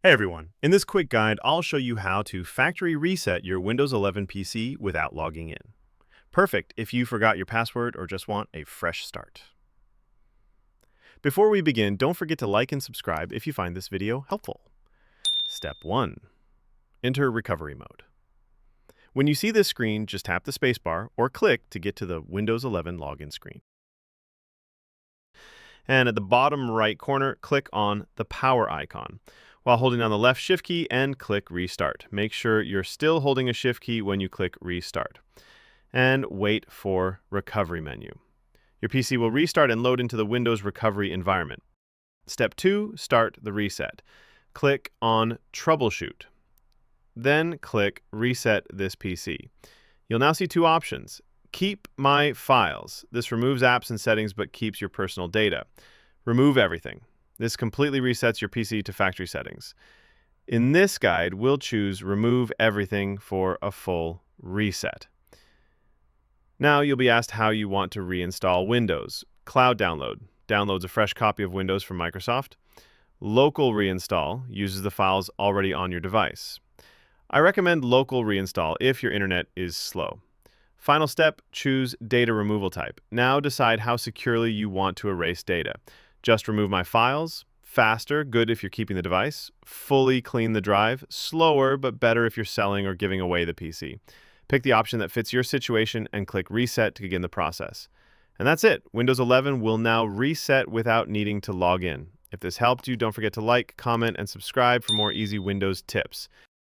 Hey everyone, in this quick guide, I'll show you how to factory reset your Windows 11 PC without logging in. Perfect if you forgot your password or just want a fresh start. Before we begin, don't forget to like and subscribe if you find this video helpful. Step 1. Enter recovery mode. When you see this screen, just tap the spacebar or click to get to the Windows 11 login screen. And at the bottom right corner, click on the power icon while holding down the left shift key and click restart. Make sure you're still holding a shift key when you click restart. And wait for recovery menu. Your PC will restart and load into the Windows recovery environment. Step 2, start the reset. Click on troubleshoot. Then click reset this PC. You'll now see two options. Keep my files. This removes apps and settings but keeps your personal data. Remove everything. This completely resets your PC to factory settings. In this guide, we'll choose remove everything for a full reset. Now you'll be asked how you want to reinstall Windows. Cloud download downloads a fresh copy of Windows from Microsoft. Local reinstall uses the files already on your device. I recommend local reinstall if your internet is slow. Final step, choose data removal type. Now decide how securely you want to erase data. Just remove my files. Faster, good if you're keeping the device. Fully clean the drive. Slower, but better if you're selling or giving away the PC. Pick the option that fits your situation and click reset to begin the process. And that's it. Windows 11 will now reset without needing to log in. If this helped you, don't forget to like, comment, and subscribe for more easy Windows tips.